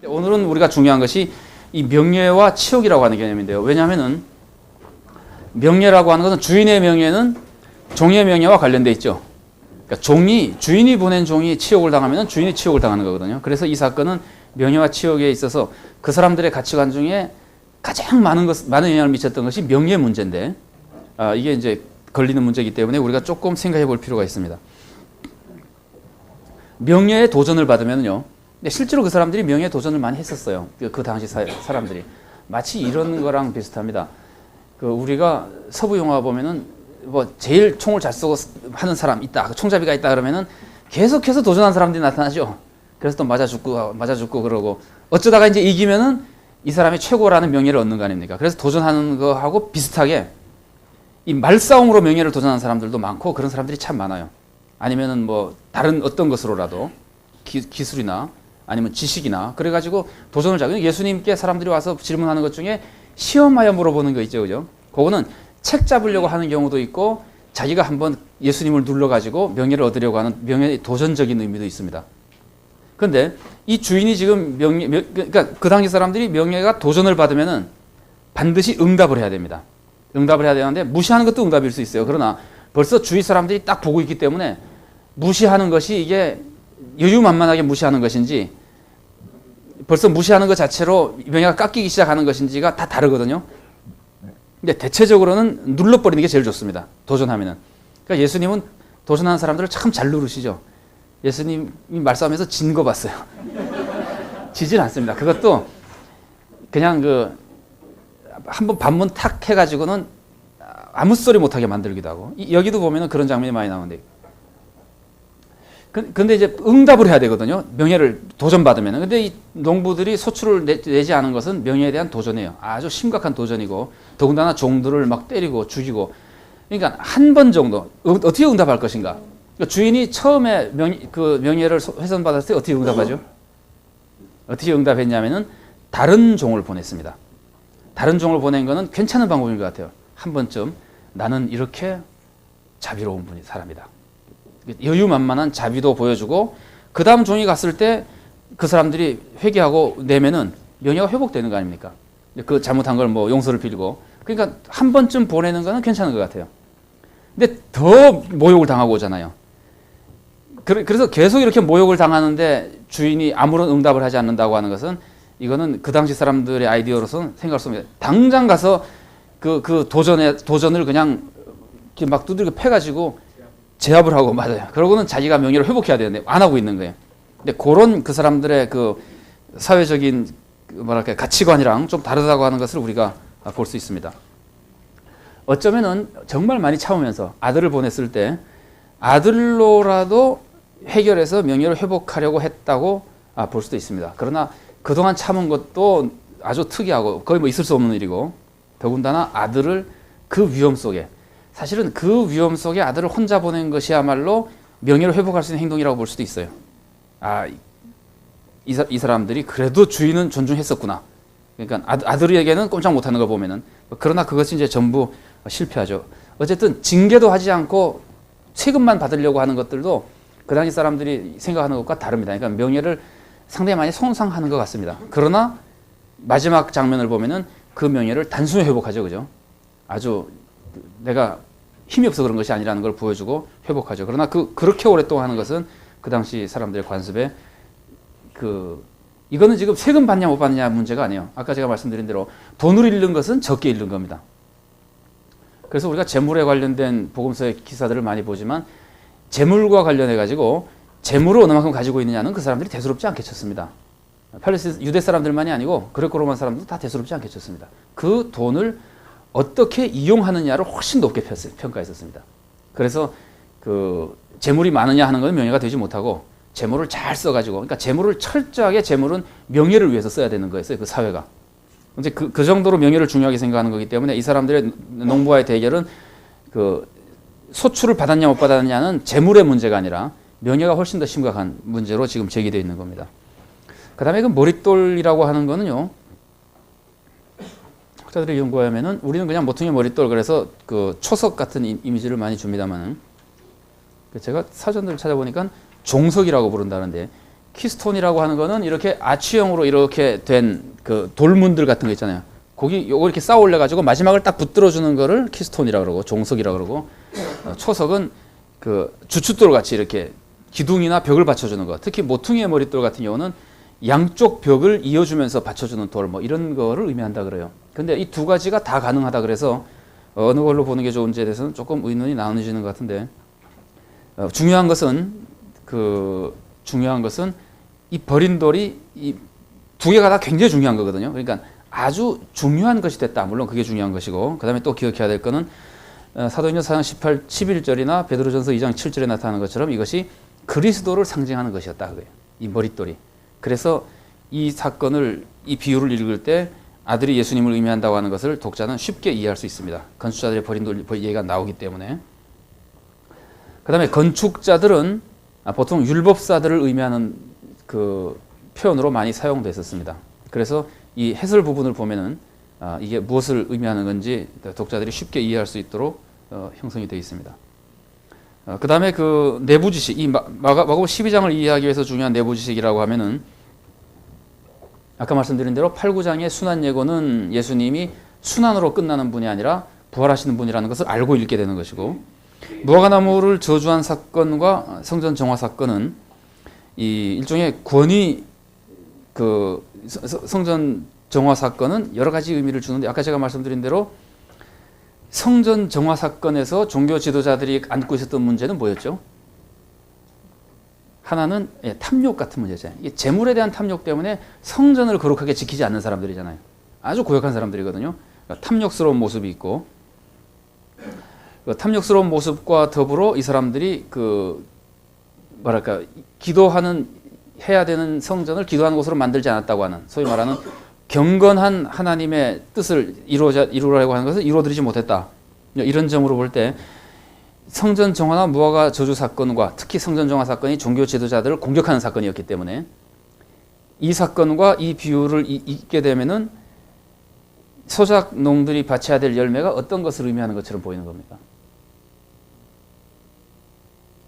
오늘은 우리가 중요한 것이 이 명예와 치욕이라고 하는 개념인데요. 왜냐하면은 명예라고 하는 것은 주인의 명예는 종의 명예와 관련돼 있죠. 그러니까 주인이 보낸 종이 치욕을 당하면 주인이 치욕을 당하는 거거든요. 그래서 이 사건은 명예와 치욕에 있어서 그 사람들의 가치관 중에 가장 많은 영향을 미쳤던 것이 명예 문제인데, 이게 이제 걸리는 문제이기 때문에 우리가 조금 생각해 볼 필요가 있습니다. 명예에 도전을 받으면요. 근데 실제로 그 사람들이 명예에 도전을 많이 했었어요. 그 당시 사람들이. 마치 이런 거랑 비슷합니다. 우리가 서부 영화 보면은 뭐 제일 총을 잘 쏘고 하는 사람 있다, 총잡이가 있다 그러면은 계속해서 도전하는 사람들이 나타나죠. 그래서 또 맞아 죽고 그러고 어쩌다가 이제 이기면은 이 사람이 최고라는 명예를 얻는 거 아닙니까? 그래서 도전하는 거하고 비슷하게 이 말싸움으로 명예를 도전하는 사람들도 많고 그런 사람들이 참 많아요. 아니면은 뭐 다른 어떤 것으로라도 기술이나 아니면 지식이나 그래가지고 도전을 자고, 예수님께 사람들이 와서 질문하는 것 중에 시험하여 물어보는 거 있죠, 그죠? 그거는 책 잡으려고 하는 경우도 있고 자기가 한번 예수님을 눌러가지고 명예를 얻으려고 하는 명예의 도전적인 의미도 있습니다. 그런데 이 주인이 지금 그러니까 그 당시 사람들이 명예가 도전을 받으면은 반드시 응답을 해야 됩니다. 응답을 해야 되는데 무시하는 것도 응답일 수 있어요. 그러나 벌써 주위 사람들이 딱 보고 있기 때문에 무시하는 것이 이게 여유만만하게 무시하는 것인지 벌써 무시하는 것 자체로 명예가 깎이기 시작하는 것인지가 다 다르거든요. 근데 대체적으로는 눌러버리는 게 제일 좋습니다. 도전하면은. 그러니까 예수님은 도전하는 사람들을 참 잘 누르시죠. 예수님이 말싸움에서 진 거 봤어요. 지질 않습니다. 그것도 그냥 한번 반문 탁 해가지고는 아무 소리 못하게 만들기도 하고, 여기도 보면은 그런 장면이 많이 나오는데, 근데 이제 응답을 해야 되거든요. 명예를 도전받으면. 근데 이 농부들이 소출을 내지 않은 것은 명예에 대한 도전이에요. 아주 심각한 도전이고, 더군다나 종들을 막 때리고 죽이고. 그러니까 한 번 정도 어떻게 응답할 것인가. 그러니까 주인이 처음에 명예를 훼손받았을 때 어떻게 응답하죠? 어떻게 응답했냐면은 다른 종을 보냈습니다. 다른 종을 보낸 거는 괜찮은 방법인 것 같아요. 한 번쯤 나는 이렇게 자비로운 사람이다. 여유만만한 자비도 보여주고, 그 다음 종이 갔을 때 그 사람들이 회개하고 내면은 명예가 회복되는 거 아닙니까? 그 잘못한 걸 뭐 용서를 빌고. 그러니까 한 번쯤 보내는 거는 괜찮은 것 같아요. 근데 더 모욕을 당하고 오잖아요. 그래서 계속 이렇게 모욕을 당하는데 주인이 아무런 응답을 하지 않는다고 하는 것은, 이거는 그 당시 사람들의 아이디어로서는 생각할 수 없습니다. 당장 가서 도전을 그냥 막 두들겨 패가지고 제압을 하고, 맞아요. 그러고는 자기가 명예를 회복해야 되는데 안 하고 있는 거예요. 근데 그런 그 사람들의 사회적인 가치관이랑 좀 다르다고 하는 것을 우리가 볼 수 있습니다. 어쩌면은 정말 많이 참으면서 아들을 보냈을 때 아들로라도 해결해서 명예를 회복하려고 했다고 볼 수도 있습니다. 그러나 그동안 참은 것도 아주 특이하고 거의 뭐 있을 수 없는 일이고, 더군다나 아들을 그 위험 속에, 사실은 그 위험 속에 아들을 혼자 보낸 것이야말로 명예를 회복할 수 있는 행동이라고 볼 수도 있어요. 이 사람들이 그래도 주인은 존중했었구나. 그러니까 아들에게는 꼼짝 못하는 거 보면은. 그러나 그것이 이제 전부 실패하죠. 어쨌든 징계도 하지 않고 세금만 받으려고 하는 것들도 그 당시 사람들이 생각하는 것과 다릅니다. 그러니까 명예를 상당히 많이 손상하는 것 같습니다. 그러나 마지막 장면을 보면은 그 명예를 단순히 회복하죠, 그죠? 아주 내가 힘이 없어 그런 것이 아니라는 걸 보여주고 회복하죠. 그러나 그렇게 오랫동안 하는 것은 그 당시 사람들의 관습에 이거는 지금 세금 받냐 못 받느냐 문제가 아니에요. 아까 제가 말씀드린 대로 돈을 잃는 것은 적게 잃는 겁니다. 그래서 우리가 재물에 관련된 복음서의 기사들을 많이 보지만, 재물과 관련해 가지고 재물을 어느 만큼 가지고 있느냐는 그 사람들이 대수롭지 않게 쳤습니다. 유대 사람들만이 아니고 그리고 로마 사람들도 다 대수롭지 않게 쳤습니다. 그 돈을 어떻게 이용하느냐를 훨씬 높게 평가했었습니다. 그래서 재물이 많으냐 하는 건 명예가 되지 못하고, 재물을 잘 써가지고, 그러니까 철저하게 재물은 명예를 위해서 써야 되는 거였어요, 그 사회가. 이제 그 정도로 명예를 중요하게 생각하는 거기 때문에 이 사람들의 농부와의 대결은 소출을 받았냐 못 받았냐는 재물의 문제가 아니라 명예가 훨씬 더 심각한 문제로 지금 제기되어 있는 겁니다. 그 다음에 머릿돌이라고 하는 거는요, 학자들이 연구하면은 우리는 그냥 모퉁이 머릿돌, 그래서 초석 같은 이미지를 많이 줍니다만은, 제가 사전들을 찾아보니까 종석이라고 부른다는데, 키스톤이라고 하는 거는 이렇게 아치형으로 이렇게 된 그 돌문들 같은 거 있잖아요. 거기 요거 이렇게 쌓아 올려 가지고 마지막을 딱 붙들어 주는 거를 키스톤이라고 그러고 종석이라고 그러고 초석은 그 주춧돌 같이 이렇게 기둥이나 벽을 받쳐주는 거. 특히 모퉁이의 머릿돌 같은 경우는 양쪽 벽을 이어주면서 받쳐주는 돌 뭐 이런 거를 의미한다 그래요. 근데 이 두 가지가 다 가능하다 그래서 어느 걸로 보는 게 좋은지에 대해서는 조금 의논이 나누어지는 것 같은데 중요한 것은 이 버린 돌이 이 두 개가 다 굉장히 중요한 거거든요. 그러니까 아주 중요한 것이 됐다. 물론 그게 중요한 것이고 그 다음에 또 기억해야 될 거는 사도행전 4장 11절이나 베드로전서 2장 7절에 나타나는 것처럼 이것이 그리스도를 상징하는 것이었다. 그거예요. 이 머릿돌이. 그래서 이 사건을 이 비유를 읽을 때 아들이 예수님을 의미한다고 하는 것을 독자는 쉽게 이해할 수 있습니다. 건축자들의 버린 돌 얘기가 나오기 때문에. 그 다음에 건축자들은 보통 율법사들을 의미하는 그 표현으로 많이 사용됐었습니다. 그래서 이 해설 부분을 보면은 이게 무엇을 의미하는 건지 독자들이 쉽게 이해할 수 있도록 형성이 되어 있습니다. 그 다음에 그 내부 지식, 이 마가복음 12장을 이해하기 위해서 중요한 내부 지식이라고 하면은 아까 말씀드린 대로 8, 9장의 순환 예고는 예수님이 순환으로 끝나는 분이 아니라 부활하시는 분이라는 것을 알고 읽게 되는 것이고 무화과나무를 저주한 사건과 성전 정화 사건은 이 일종의 권위 그 성전 정화 사건은 여러 가지 의미를 주는데 아까 제가 말씀드린 대로 성전 정화 사건에서 종교 지도자들이 안고 있었던 문제는 뭐였죠? 하나는 탐욕 같은 문제죠. 이게 재물에 대한 탐욕 때문에 성전을 거룩하게 지키지 않는 사람들이잖아요. 아주 고역한 사람들이거든요. 그러니까 탐욕스러운 모습이 있고 그 탐욕스러운 모습과 더불어 이 사람들이 그 뭐랄까 해야 되는 성전을 기도하는 곳으로 만들지 않았다고 하는 소위 말하는 경건한 하나님의 뜻을 이루려고 하는 것을 이루어드리지 못했다. 이런 점으로 볼 때 성전 정화나 무화과 저주 사건과 특히 성전 정화 사건이 종교 지도자들을 공격하는 사건이었기 때문에 이 사건과 이 비유를 읽게 되면은 소작농들이 바쳐야 될 열매가 어떤 것을 의미하는 것처럼 보이는 겁니다.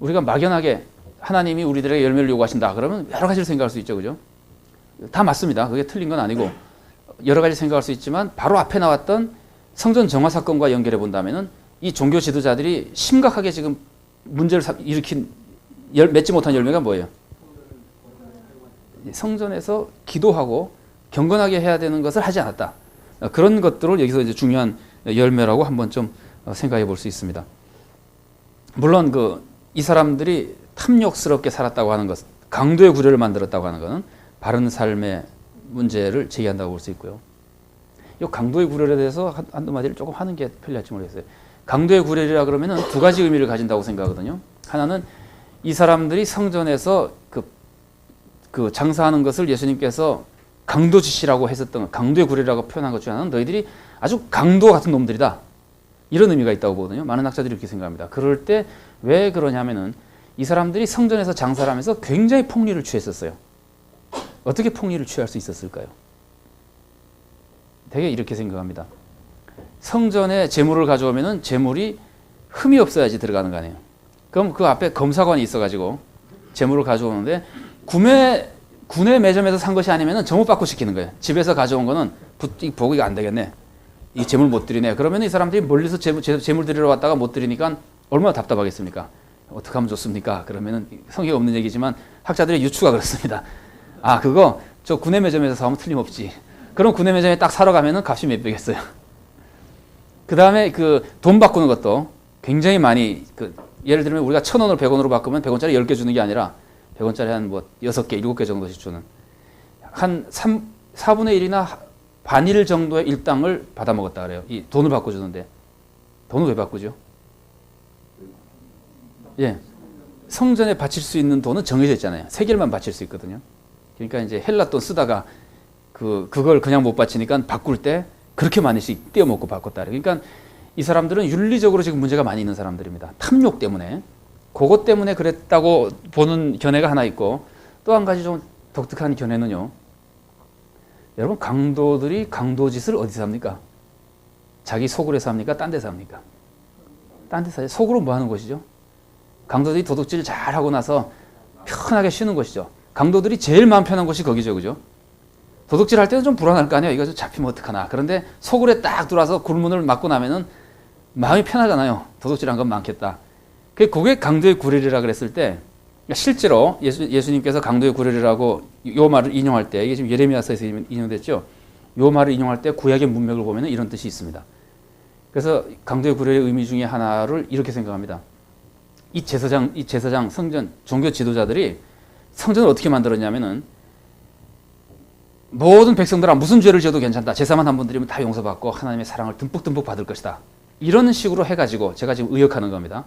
우리가 막연하게 하나님이 우리들에게 열매를 요구하신다 그러면 여러 가지를 생각할 수 있죠. 그죠? 다 맞습니다. 그게 틀린 건 아니고 여러 가지 생각할 수 있지만 바로 앞에 나왔던 성전 정화 사건과 연결해 본다면은 이 종교 지도자들이 심각하게 지금 문제를 일으킨 맺지 못한 열매가 뭐예요? 성전에서 기도하고 경건하게 해야 되는 것을 하지 않았다. 그런 것들을 여기서 이제 중요한 열매라고 한번 좀 생각해 볼 수 있습니다. 물론 이 사람들이 탐욕스럽게 살았다고 하는 것, 강도의 구례를 만들었다고 하는 것은 바른 삶의 문제를 제기한다고 볼 수 있고요. 이 강도의 구례에 대해서 한두 마디를 조금 하는 게 편리할지 모르겠어요. 강도의 구례라 그러면은 두 가지 의미를 가진다고 생각하거든요. 하나는 이 사람들이 성전에서 그 장사하는 것을 예수님께서 강도짓이라고 했었던 강도의 구례라고 표현한 것 중에 하나는 너희들이 아주 강도 같은 놈들이다. 이런 의미가 있다고 보거든요. 많은 학자들이 이렇게 생각합니다. 그럴 때 왜 그러냐면은 이 사람들이 성전에서 장사를 하면서 굉장히 폭리를 취했었어요. 어떻게 폭리를 취할 수 있었을까요? 되게 이렇게 생각합니다. 성전에 재물을 가져오면은 재물이 흠이 없어야지 들어가는 거 아니에요. 그럼 그 앞에 검사관이 있어가지고 재물을 가져오는데 군의 매점에서 산 것이 아니면은 점호받고 시키는 거예요. 집에서 가져온 거는 보기가 안 되겠네. 이 재물 못 드리네. 그러면 이 사람들이 멀리서 재물 드리러 왔다가 못 드리니까 얼마나 답답하겠습니까? 어떻게 하면 좋습니까? 그러면은 성의가 없는 얘기지만 학자들의 유추가 그렇습니다. 그거 저 군의 매점에서 사면 틀림없지. 그럼 군의 매점에 딱 사러 가면은 값이 몇 배겠어요. 그 다음에 돈 바꾸는 것도 굉장히 많이 예를 들면 우리가 1,000원을 100원으로 바꾸면 100원짜리 10개 주는 게 아니라 100원짜리 한 6개, 7개 정도씩 주는 한 4분의 1이나 반일 정도의 일당을 받아 먹었다 그래요. 이 돈을 바꿔주는데 돈을 왜 바꾸죠? 예, 성전에 바칠 수 있는 돈은 정해져 있잖아요. 세겔만 바칠 수 있거든요. 그러니까 이제 헬라 돈 쓰다가 그걸 그냥 못 바치니까 바꿀 때 그렇게 많이씩 떼어먹고 바꿨다. 그러니까 이 사람들은 윤리적으로 지금 문제가 많이 있는 사람들입니다. 탐욕 때문에. 그것 때문에 그랬다고 보는 견해가 하나 있고 또 한 가지 좀 독특한 견해는요. 여러분 강도들이 강도짓을 어디서 합니까? 자기 소굴에서 합니까? 딴 데서 합니까? 딴 데서 하죠. 속으로 뭐 하는 것이죠? 강도들이 도둑질 잘 하고 나서 편하게 쉬는 것이죠. 강도들이 제일 마음 편한 곳이 거기죠, 그죠? 도둑질 할 때는 좀 불안할 거 아니에요. 이거 좀 잡히면 어떡하나. 그런데 소굴에 딱 들어와서 굴문을 막고 나면은 마음이 편하잖아요. 도둑질한 건 많겠다. 그게 강도의 구렬이라 그랬을 때 실제로 예수님께서 강도의 구렬이라고 요 말을 인용할 때 이게 지금 예레미야서에서 인용됐죠. 요 말을 인용할 때 구약의 문맥을 보면 이런 뜻이 있습니다. 그래서 강도의 구렬의 의미 중에 하나를 이렇게 생각합니다. 이 제사장, 성전, 종교 지도자들이 성전을 어떻게 만들었냐면은 모든 백성들아 무슨 죄를 지어도 괜찮다. 제사만 한 번 드리면 다 용서받고 하나님의 사랑을 듬뿍듬뿍 받을 것이다. 이런 식으로 해가지고 제가 지금 의역하는 겁니다.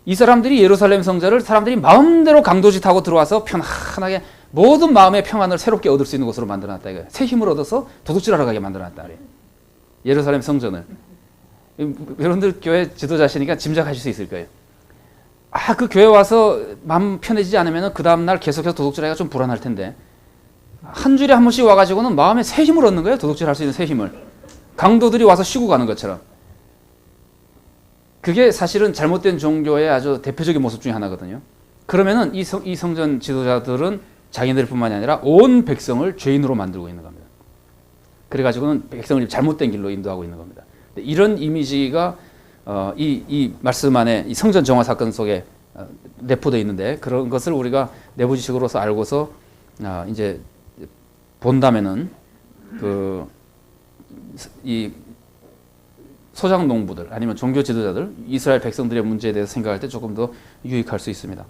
이 사람들이 예루살렘 성전을 사람들이 마음대로 강도짓하고 들어와서 편안하게 모든 마음의 평안을 새롭게 얻을 수 있는 곳으로 만들어놨다. 이거예요. 새 힘을 얻어서 도둑질하러 가게 만들어놨다. 예루살렘 성전을. 여러분들 교회 지도자시니까 짐작하실 수 있을 거예요. 그 교회 와서 마음 편해지지 않으면 그 다음날 계속해서 도둑질하기가 좀 불안할 텐데 한 주일에 한 번씩 와가지고는 마음에 새 힘을 얻는 거예요. 도둑질할 수 있는 새 힘을. 강도들이 와서 쉬고 가는 것처럼. 그게 사실은 잘못된 종교의 아주 대표적인 모습 중에 하나거든요. 그러면은 이 성전 지도자들은 자기네들뿐만이 아니라 온 백성을 죄인으로 만들고 있는 겁니다. 그래가지고는 백성을 잘못된 길로 인도하고 있는 겁니다. 이런 이미지가 이 말씀 안에 이 성전 정화 사건 속에 내포되어 있는데 그런 것을 우리가 내부 지식으로서 알고서 이제 본다면은 이 소장 농부들 아니면 종교 지도자들 이스라엘 백성들의 문제에 대해서 생각할 때 조금 더 유익할 수 있습니다.